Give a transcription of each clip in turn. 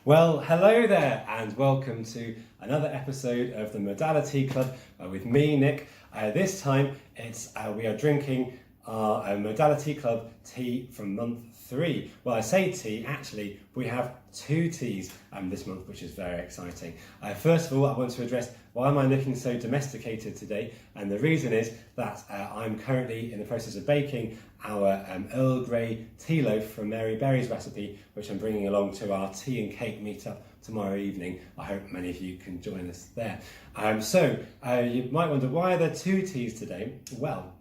Well, hello there and welcome to another episode of the ModaliTea Club with me, Nick. This time we are drinking our ModaliTea Club tea from month 3. Well, I say tea, actually we have 2 teas this month, which is very exciting. First of all, I want to address why am I looking so domesticated today, and the reason is that I'm currently in the process of baking our Earl Grey tea loaf from Mary Berry's recipe, which I'm bringing along to our tea and cake meetup tomorrow evening. I hope many of you can join us there. You might wonder, why are there 2 teas today? Well,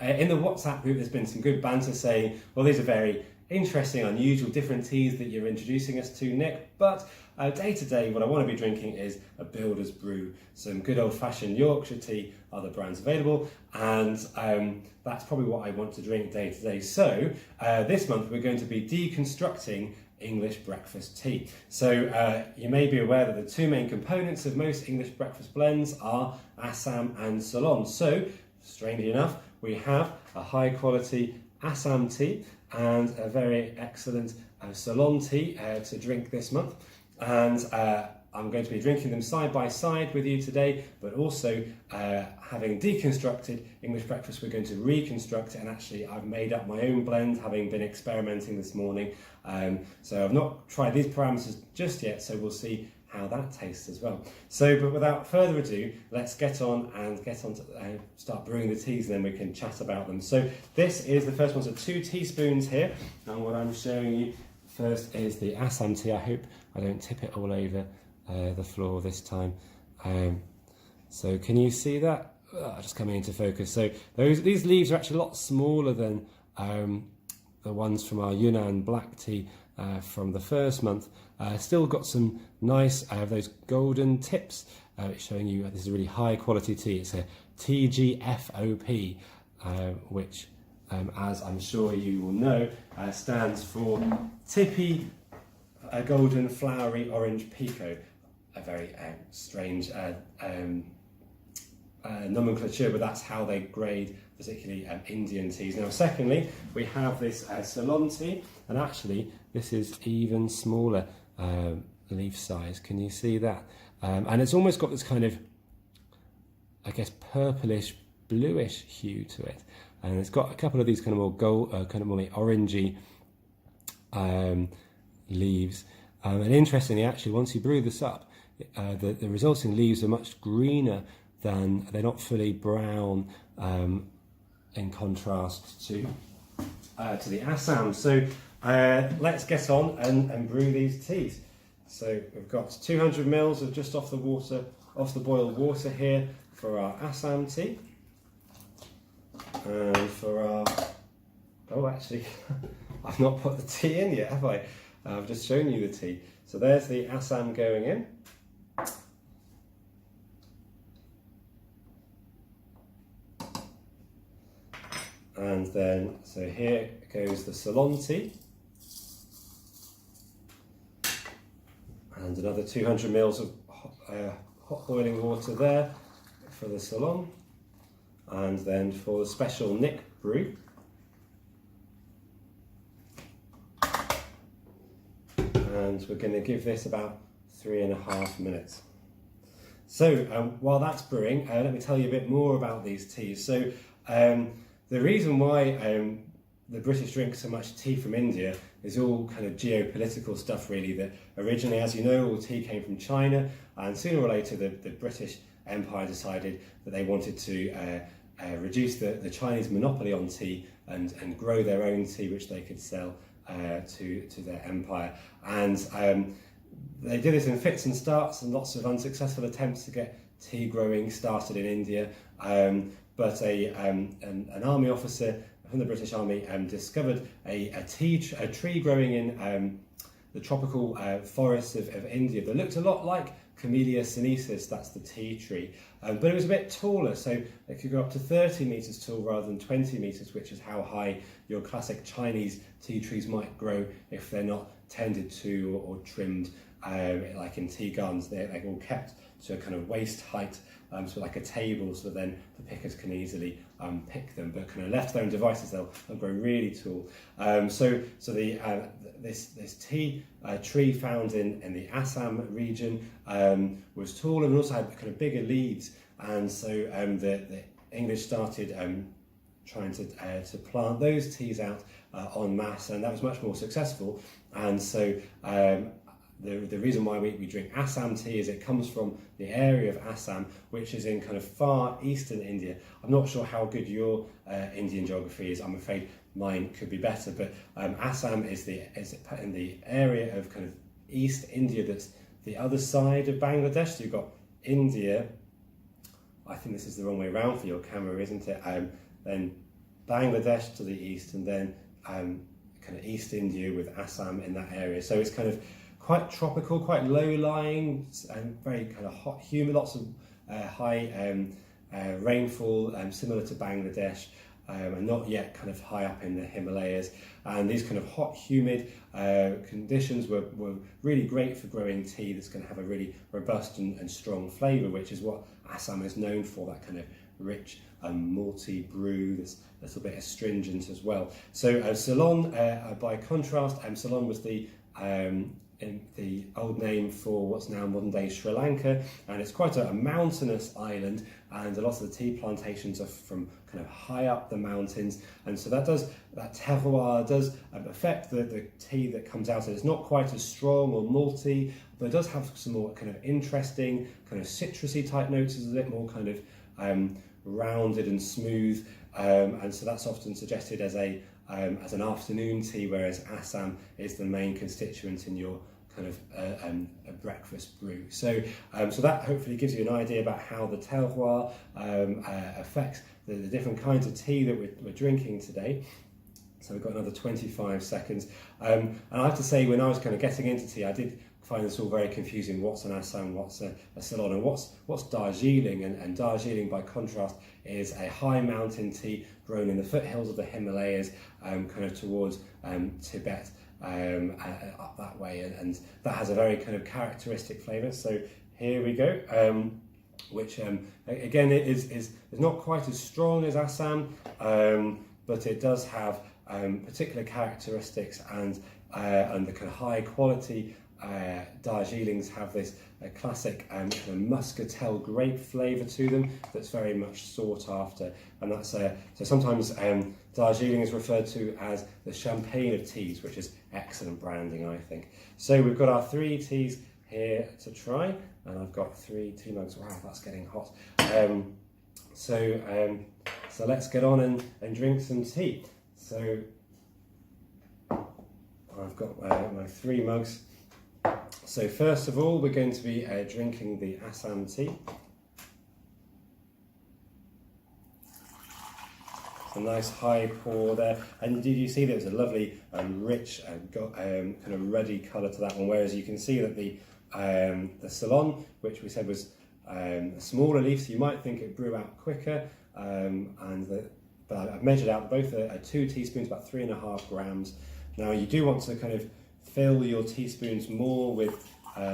in the WhatsApp group there's been some good banter saying, well, these are very interesting, unusual, different teas that you're introducing us to, Nick, but day to day what I want to be drinking is a builder's brew. Some good old-fashioned Yorkshire tea are the brands available, and that's probably what I want to drink day to day. So this month we're going to be deconstructing English breakfast tea. So you may be aware that the 2 main components of most English breakfast blends are Assam and Ceylon. So, strangely enough, we have a high quality Assam tea and a very excellent Ceylon tea to drink this month. And I'm going to be drinking them side by side with you today, but also having deconstructed English breakfast, we're going to reconstruct it. And actually I've made up my own blend, having been experimenting this morning. So I've not tried these parameters just yet, so we'll see how that tastes as well. So, but without further ado, let's get on to start brewing the teas, and then we can chat about them. So this is the first one, so 2 teaspoons here, and what I'm showing you first is the Assam tea. I hope I don't tip it all over the floor this time. So can you see that? Just coming into focus. So these leaves are actually a lot smaller than the ones from our Yunnan black tea from the first month. Still got some nice, those golden tips, showing you this is a really high quality tea. It's a TGFOP, which as I'm sure you will know, stands for Tippy Golden Flowery Orange Pico. A very strange nomenclature, but that's how they grade particularly Indian teas. Now secondly, we have this Ceylon tea, and actually this is even smaller leaf size. Can you see that? And it's almost got this kind of, I guess, purplish bluish hue to it, and it's got a couple of these kind of more gold, kind of more orangey leaves. And interestingly, actually, once you brew this up, the resulting leaves are much greener than, they're not fully brown in contrast to the Assam. So let's get on and brew these teas. So we've got 200 mils of just off the boiled water here for our Assam tea. And for our, oh actually, I've not put the tea in yet, have I? I've just shown you the tea. So there's the Assam going in. And then, so here goes the Ceylon tea. And another 200 mils of hot boiling water there for the Ceylon. And then for the special Nick brew, and we're going to give this about 3.5 minutes. So while that's brewing, let me tell you a bit more about these teas. So the reason why the British drink so much tea from India is all kind of geopolitical stuff, really. That originally, as you know, all tea came from China, and sooner or later the British Empire decided that they wanted to reduce the Chinese monopoly on tea and grow their own tea, which they could sell to their empire. And they did this in fits and starts, and lots of unsuccessful attempts to get tea growing started in India. But an army officer from the British Army discovered a tree growing in the tropical forests of India that looked a lot like Camellia sinensis, that's the tea tree, but it was a bit taller, so it could go up to 30 metres tall rather than 20 metres, which is how high your classic Chinese tea trees might grow if they're not tended to or trimmed, like in tea gardens. They're all kept to a kind of waist height, so like a table, so then the pickers can easily pick them. But kind of left to their own devices, they'll grow really tall. This tea tree found in the Assam region was taller and also had kind of bigger leaves, and so the English started trying to plant those teas out en masse, and that was much more successful. And so the reason why we drink Assam tea is it comes from the area of Assam, which is in kind of far eastern India. I'm not sure how good your Indian geography is. I'm afraid mine could be better, but Assam is in the area of kind of East India that's the other side of Bangladesh. So you've got India, I think this is the wrong way around for your camera, isn't it? Then Bangladesh to the east, and then kind of East India with Assam in that area. So it's kind of quite tropical, quite low-lying, and very kind of hot, humid, lots of high rainfall, similar to Bangladesh, and not yet kind of high up in the Himalayas. And these kind of hot, humid conditions were really great for growing tea that's going to have a really robust and strong flavour, which is what Assam is known for, that kind of rich malty brew, this little bit astringent as well. So Ceylon, by contrast, Ceylon was the old name for what's now modern day Sri Lanka, and it's quite a mountainous island, and a lot of the tea plantations are from kind of high up the mountains, and so that terroir does affect the tea that comes out. And it's not quite as strong or malty, but it does have some more kind of interesting kind of citrusy type notes. It's a bit more kind of rounded and smooth, and so that's often suggested as an afternoon tea, whereas Assam is the main constituent in your kind of a breakfast brew. So that hopefully gives you an idea about how the terroir affects the different kinds of tea that we're drinking today. So we've got another 25 seconds. And I have to say, when I was kind of getting into tea, I did find this all very confusing. What's an Assam, what's a Ceylon, and what's Darjeeling? And Darjeeling, by contrast, is a high mountain tea grown in the foothills of the Himalayas, kind of towards Tibet, up that way, and that has a very kind of characteristic flavour. So here we go, which again is not quite as strong as Assam, but it does have particular characteristics, and the kind of high quality Darjeelings have this classic kind of muscatel grape flavour to them that's very much sought after, and that's so sometimes Darjeeling is referred to as the champagne of teas, which is excellent branding, I think. So we've got our 3 teas here to try, and I've got 3 tea mugs. Wow, that's getting hot. So let's get on and drink some tea. So I've got my 3 mugs. So first of all, we're going to be drinking the Assam tea. It's a nice high pour there, and did you see there's a lovely rich kind of ruddy colour to that one, whereas you can see that the Ceylon, which we said was a smaller leaf, so you might think it brew out quicker, but I've measured out both are 2 teaspoons, about 3.5 grams. Now you do want to kind of fill your teaspoons more with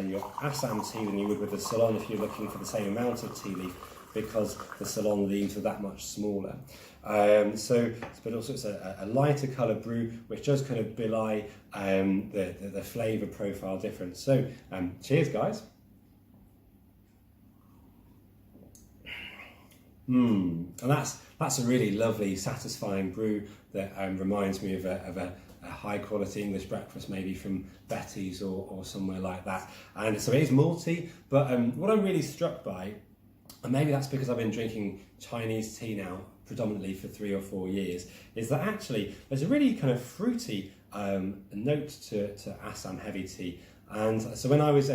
your Assam tea than you would with the Ceylon if you're looking for the same amount of tea leaf, because the Ceylon leaves are that much smaller. But also it's a lighter colour brew, which does kind of belie the flavour profile difference. So cheers, guys. And that's a really lovely, satisfying brew that reminds me of a high quality English breakfast, maybe from Betty's or somewhere like that. And so it is malty, but what I'm really struck by, and maybe that's because I've been drinking Chinese tea now predominantly for 3 or 4 years, is that actually there's a really kind of fruity note to Assam heavy tea. And so when I was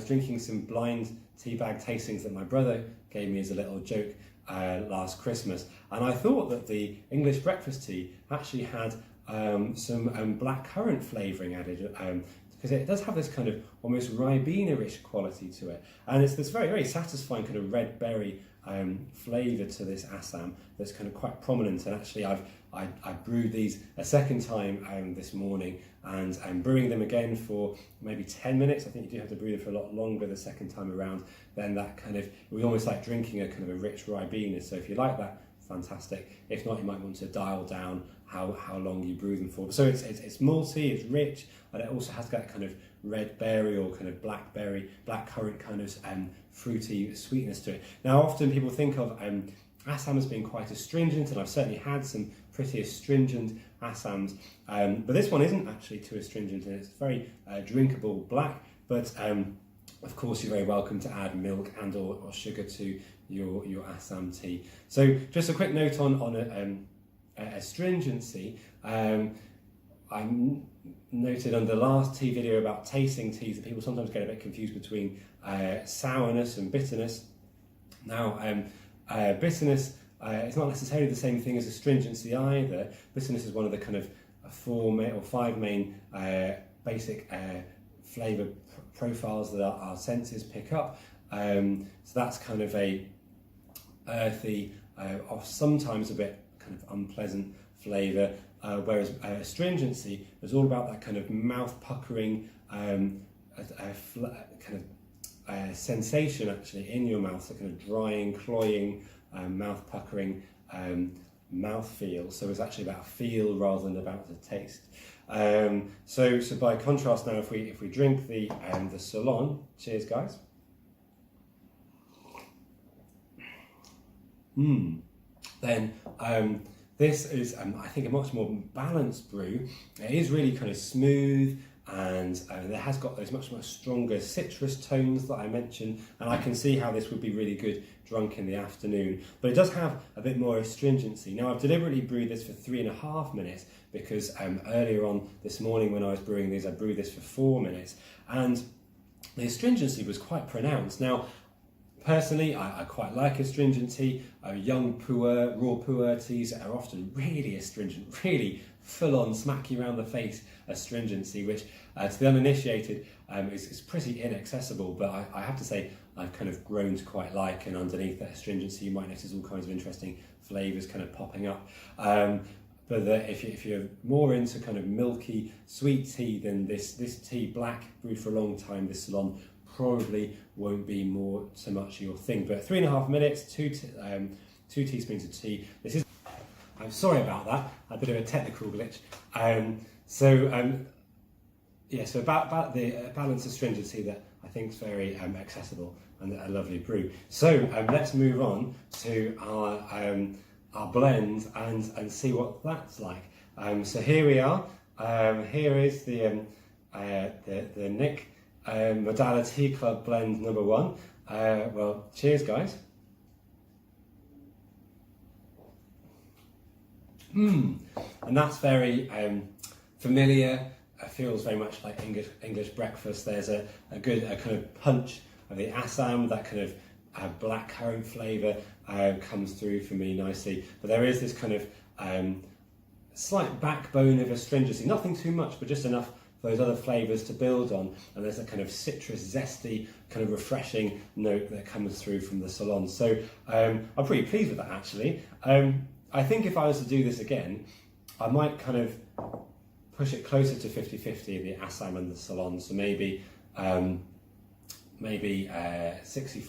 drinking some blind tea bag tastings that my brother gave me as a little joke last Christmas, and I thought that the English breakfast tea actually had some blackcurrant flavouring added, because it does have this kind of almost Ribena-ish quality to it, and it's this very, very satisfying kind of red berry flavour to this Assam that's kind of quite prominent. And actually I brewed these a second time this morning, and I'm brewing them again for maybe 10 minutes. I think you do have to brew them for a lot longer the second time around. Then that kind of, it was almost like drinking a kind of a rich Ribena. So if you like that, fantastic. If not, you might want to dial down how long you brew them for. So it's malty, it's rich, and it also has that kind of red berry or kind of blackcurrant kind of fruity sweetness to it. Now, often people think of Assam as being quite astringent, and I've certainly had some pretty astringent Assams, but this one isn't actually too astringent, and it's very drinkable black, but of course you're very welcome to add milk and or sugar to your Assam tea. So just a quick note on astringency. I noted on the last tea video about tasting teas that people sometimes get a bit confused between sourness and bitterness. Now, bitterness it's not necessarily the same thing as astringency either. Bitterness is one of the kind of five main basic flavour profiles that our senses pick up. So that's kind of a earthy, or sometimes a bit kind of unpleasant flavour, whereas astringency is all about that kind of mouth puckering sensation actually in your mouth, so kind of drying, cloying, mouth puckering mouth feel. So it's actually about feel rather than about the taste. So by contrast now, if we drink the Ceylon, cheers guys. Then this is I think a much more balanced brew. It is really kind of smooth, and it has got those much stronger citrus tones that I mentioned, and I can see how this would be really good drunk in the afternoon. But it does have a bit more astringency. Now, I've deliberately brewed this for 3.5 minutes because earlier on this morning when I was brewing these, I brewed this for 4 minutes, and the astringency was quite pronounced. Now, personally, I quite like astringency. Young pu'er, raw pu'er teas are often really astringent, really full-on, smack you around the face astringency, which to the uninitiated is pretty inaccessible, but I have to say I've kind of grown to quite like, and underneath that astringency you might notice all kinds of interesting flavours kind of popping up. But if you're more into kind of milky, sweet tea, then this tea, black, brewed for a long time, this Ceylon, probably won't be so much your thing. But 3.5 minutes, 2 teaspoons of tea. This is, I'm sorry about that, a bit of a technical glitch. So about the balance of astringency that I think is very accessible and a lovely brew. So let's move on to our blend and see what that's like. So here we are. Here is the Nick ModaliTea Club blend number 1. Well, cheers, guys. And that's very familiar. It feels very much like English breakfast. There's a good kind of punch of the Assam, that kind of blackcurrant flavour comes through for me nicely. But there is this kind of slight backbone of astringency, nothing too much, but just enough for those other flavours to build on. And there's a kind of citrus, zesty, kind of refreshing note that comes through from the Ceylon. So I'm pretty pleased with that actually. I think if I was to do this again, I might kind of push it closer to 50-50, the Assam and the Ceylon. So maybe 60-40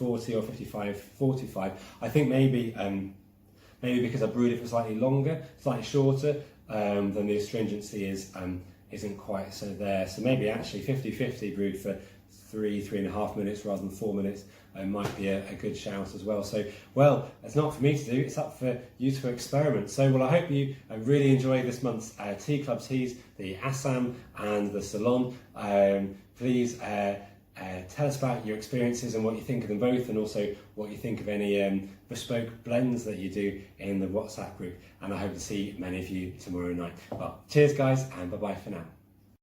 or 55-45. I think maybe because I brewed it for slightly longer, slightly shorter, than the astringency isn't quite so there. So maybe actually 50-50 brewed for 3.5 minutes rather than 4 minutes might be a good shout as well. So, well, it's not for me to do, it's up for you to experiment. So, well, I hope you really enjoy this month's Tea Club teas, the Assam and the Ceylon. Please tell us about your experiences and what you think of them both, and also what you think of any bespoke blends that you do in the WhatsApp group. And I hope to see many of you tomorrow night. Well, cheers guys, and bye-bye for now.